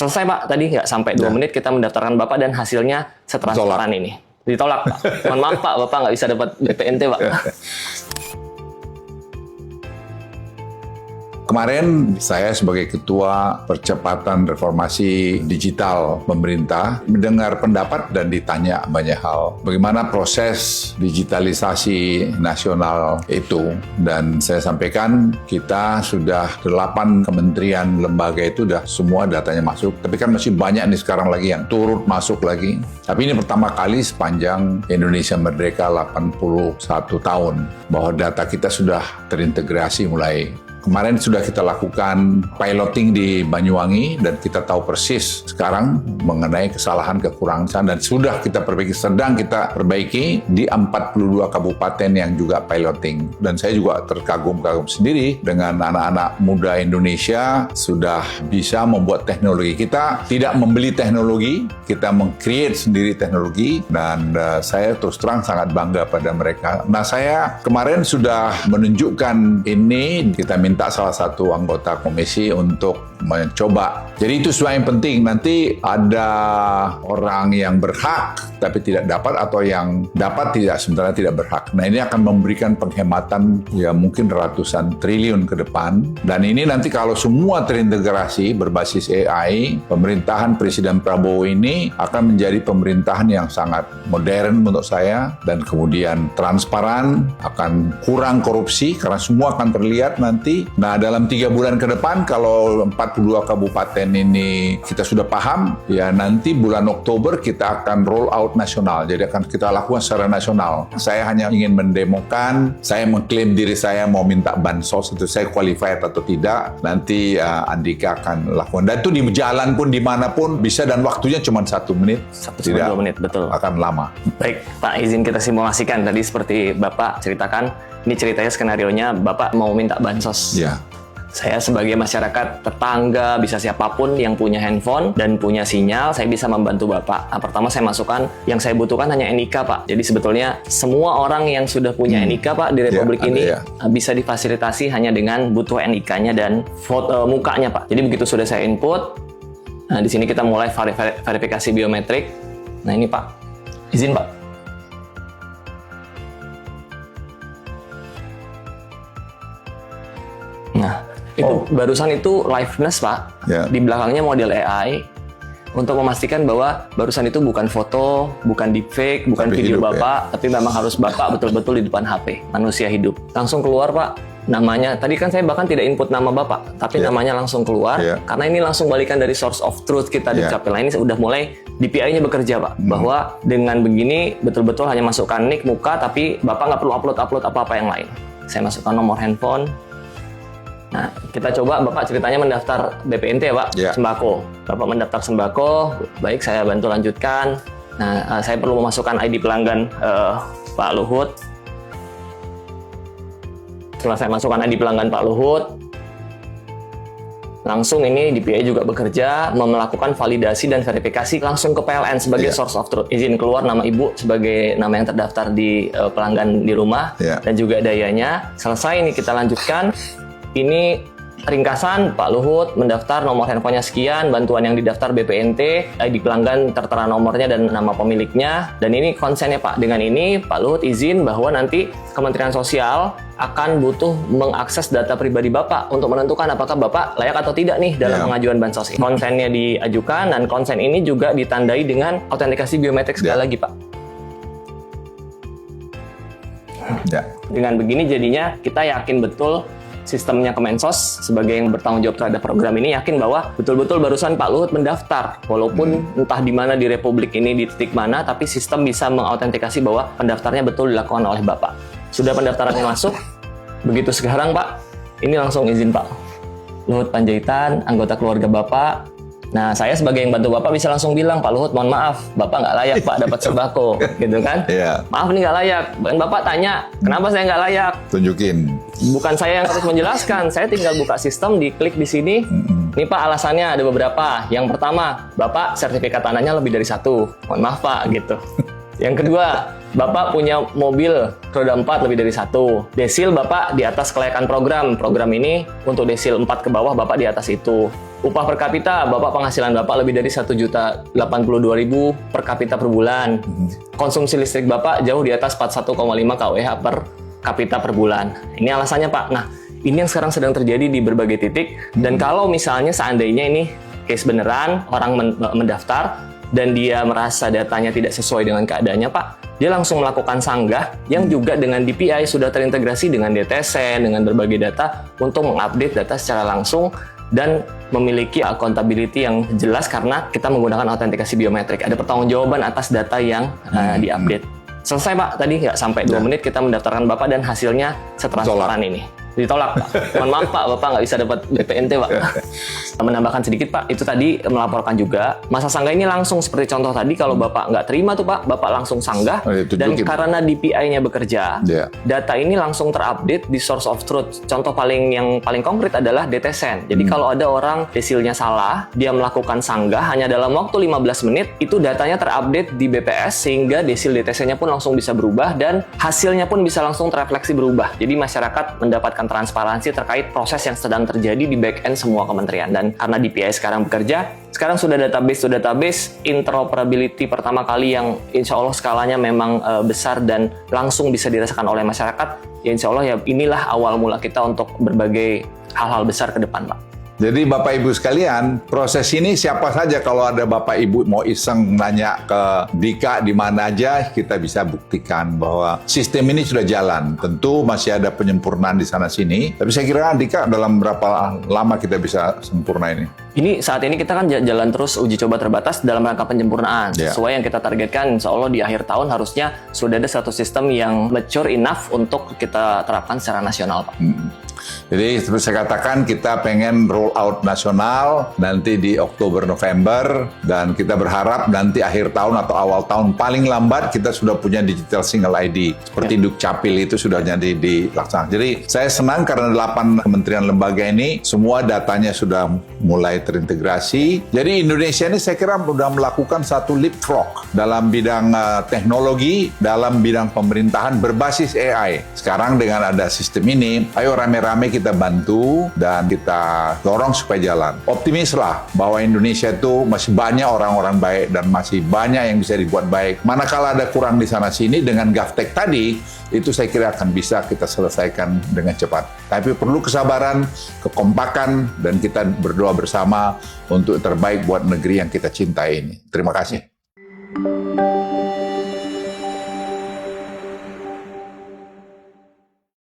Selesai Pak, tadi nggak sampai 2 menit kita mendaftarkan Bapak dan hasilnya setransparan ini. Ditolak Pak. Mohon maaf Pak, Bapak nggak bisa dapat BPNT Pak. Kemarin saya sebagai Ketua Percepatan Reformasi Digital Pemerintah mendengar pendapat dan ditanya banyak hal. Bagaimana proses digitalisasi nasional itu. Dan saya sampaikan kita sudah 8 kementerian lembaga itu sudah semua datanya masuk. Tapi kan masih banyak nih sekarang lagi yang turut masuk lagi. Tapi ini pertama kali sepanjang Indonesia Merdeka 81 tahun bahwa data kita sudah terintegrasi mulai. Kemarin sudah kita lakukan piloting di Banyuwangi dan kita tahu persis sekarang mengenai kesalahan kekurangan dan sudah kita perbaiki, sedang kita perbaiki di 42 kabupaten yang juga piloting. Dan saya juga terkagum-kagum sendiri dengan anak-anak muda Indonesia sudah bisa membuat teknologi. Kita tidak membeli teknologi, kita meng-create sendiri teknologi dan saya terus terang sangat bangga pada mereka. Nah, saya kemarin sudah menunjukkan ini, kita minta salah satu anggota komisi untuk mencoba. Jadi itu sesuatu yang penting. Nanti ada orang yang berhak tapi tidak dapat atau yang dapat tidak sebenarnya tidak berhak. Nah, ini akan memberikan penghematan ya mungkin ratusan triliun ke depan. Dan ini nanti kalau semua terintegrasi berbasis AI, pemerintahan Presiden Prabowo ini akan menjadi pemerintahan yang sangat modern menurut saya dan kemudian transparan, akan kurang korupsi karena semua akan terlihat nanti. Nah, dalam 3 bulan ke depan kalau 42 kabupaten ini kita sudah paham, ya nanti bulan Oktober kita akan roll out nasional. Jadi akan kita lakukan secara nasional. Saya hanya ingin mendemokan, saya mengklaim diri saya mau minta bansos, itu saya qualified atau tidak. Nanti Andika akan lakukan. Dan itu di jalan pun dimanapun bisa dan waktunya cuma 1 menit. 1-2 menit, betul. Akan lama. Baik, Pak, izin kita simulasikan. Tadi seperti Bapak ceritakan, ini ceritanya skenarionya Bapak mau minta bansos. Ya. Saya sebagai masyarakat tetangga, bisa siapapun yang punya handphone dan punya sinyal, saya bisa membantu Bapak. Nah, pertama saya masukkan, yang saya butuhkan hanya NIK Pak. Jadi sebetulnya semua orang yang sudah punya NIK Pak di Republik ini bisa difasilitasi hanya dengan butuh NIK-nya dan foto mukanya Pak. Jadi begitu sudah saya input, nah di sini kita mulai verifikasi biometrik. Nah ini Pak, izin Pak. Nah, itu barusan itu liveness Pak. Di belakangnya model AI untuk memastikan bahwa barusan itu bukan foto, bukan deepfake, bukan tapi video Bapak, tapi memang harus Bapak betul-betul di depan HP, manusia hidup. Langsung keluar Pak namanya. Tadi kan saya bahkan tidak input nama Bapak, tapi namanya langsung keluar karena ini langsung balikan dari source of truth kita di Dukcapil. Nah, ini sudah mulai DPI-nya bekerja Pak, bahwa dengan begini betul-betul hanya masukkan nick, muka, tapi Bapak nggak perlu upload apa-apa yang lain. Saya masukkan nomor handphone. Nah, kita coba Bapak ceritanya mendaftar BPNT ya Pak, sembako. Bapak mendaftar sembako, baik saya bantu lanjutkan. Nah, saya perlu memasukkan ID pelanggan Pak Luhut. Setelah saya masukkan ID pelanggan Pak Luhut, langsung ini DPI juga bekerja melakukan validasi dan verifikasi langsung ke PLN sebagai source of truth. Izin keluar nama Ibu sebagai nama yang terdaftar di pelanggan di rumah dan juga dayanya. Selesai ini kita lanjutkan. Ini ringkasan, Pak Luhut mendaftar nomor handphonenya sekian, bantuan yang didaftar BPNT, ID pelanggan tertera nomornya dan nama pemiliknya, dan ini konsennya Pak. Dengan ini Pak Luhut izin bahwa nanti Kementerian Sosial akan butuh mengakses data pribadi Bapak untuk menentukan apakah Bapak layak atau tidak nih dalam pengajuan bansos. Konsennya diajukan dan konsen ini juga ditandai dengan autentikasi biometrik sekali lagi Pak. Dengan begini jadinya kita yakin betul sistemnya Kemensos sebagai yang bertanggung jawab terhadap program ini yakin bahwa betul-betul barusan Pak Luhut mendaftar walaupun entah di mana di Republik ini di titik mana, tapi sistem bisa mengautentikasi bahwa pendaftarnya betul dilakukan oleh Bapak. Sudah pendaftarannya masuk, begitu sekarang Pak, ini langsung izin Pak Luhut Panjaitan, anggota keluarga Bapak. Nah, saya sebagai yang bantu Bapak bisa langsung bilang, Pak Luhut, mohon maaf, Bapak nggak layak Pak dapat sembako, gitu kan? Maaf nih nggak layak. Dan Bapak tanya, kenapa saya nggak layak? Tunjukin. Bukan saya yang harus menjelaskan, saya tinggal buka sistem, diklik di sini. Ini Pak alasannya ada beberapa. Yang pertama, Bapak sertifikat tanahnya lebih dari 1. Mohon maaf Pak, gitu. Yang kedua, Bapak punya mobil roda 4 lebih dari 1. Desil Bapak di atas kelayakan program. Program ini untuk desil 4 ke bawah Bapak di atas itu. Upah per kapita, Bapak penghasilan Bapak lebih dari 1.082.000 per kapita per bulan. Konsumsi listrik Bapak jauh di atas 41,5 kWh per kapita per bulan. Ini alasannya Pak. Nah, ini yang sekarang sedang terjadi di berbagai titik. Dan kalau misalnya seandainya ini case beneran, orang mendaftar, dan dia merasa datanya tidak sesuai dengan keadaannya Pak, dia langsung melakukan sanggah yang juga dengan DPI sudah terintegrasi dengan DTSEN, dengan berbagai data untuk mengupdate data secara langsung dan memiliki accountability yang jelas karena kita menggunakan autentikasi biometrik. Ada pertanggungjawaban atas data yang diupdate. Selesai Pak, tadi nggak sampai 2 menit kita mendaftarkan Bapak dan hasilnya setransparan ini. Ditolak Pak. Mohon maaf Pak, Bapak nggak bisa dapat BPNT Pak. Menambahkan sedikit Pak, itu tadi melaporkan juga. Masa sanggah ini langsung seperti contoh tadi, kalau Bapak nggak terima tuh Pak, Bapak langsung sanggah. Dan karena DPI-nya bekerja, data ini langsung terupdate di source of truth. Contoh yang paling konkret adalah DTSEN. Jadi kalau ada orang desilnya salah, dia melakukan sanggah hanya dalam waktu 15 menit, itu datanya terupdate di BPS sehingga desil DTSEN-nya pun langsung bisa berubah dan hasilnya pun bisa langsung terrefleksi berubah. Jadi masyarakat mendapatkan transparansi terkait proses yang sedang terjadi di back-end semua kementerian. Dan karena DPI sekarang bekerja, sekarang sudah database interoperability pertama kali yang insya Allah skalanya memang besar dan langsung bisa dirasakan oleh masyarakat. Ya insya Allah ya inilah awal mula kita untuk berbagai hal-hal besar ke depan Pak. Jadi Bapak Ibu sekalian, proses ini siapa saja kalau ada Bapak Ibu mau iseng nanya ke Dika di mana aja, kita bisa buktikan bahwa sistem ini sudah jalan. Tentu masih ada penyempurnaan di sana-sini, tapi saya kira Dika dalam berapa lama kita bisa sempurna ini? Ini saat ini kita kan jalan terus uji coba terbatas dalam rangka penyempurnaan. Sesuai yang kita targetkan, insya Allah di akhir tahun harusnya sudah ada satu sistem yang mature enough untuk kita terapkan secara nasional Pak. Jadi seperti saya katakan, kita pengen roll out nasional nanti di Oktober-November, dan kita berharap nanti akhir tahun atau awal tahun paling lambat kita sudah punya digital single ID seperti Dukcapil itu sudah jadi dilaksanakan. Jadi saya senang karena 8 kementerian lembaga ini semua datanya sudah mulai terintegrasi. Jadi Indonesia ini saya kira sudah melakukan satu leapfrog dalam bidang teknologi, dalam bidang pemerintahan berbasis AI. Sekarang dengan ada sistem ini, ayo rame-rame kita bantu dan kita dorong supaya jalan. Optimislah bahwa Indonesia itu masih banyak orang-orang baik dan masih banyak yang bisa dibuat baik. Manakala ada kurang di sana-sini, dengan GovTech tadi, itu saya kira akan bisa kita selesaikan dengan cepat. Tapi perlu kesabaran, kekompakan, dan kita berdoa bersama untuk terbaik buat negeri yang kita cintai ini. Terima kasih.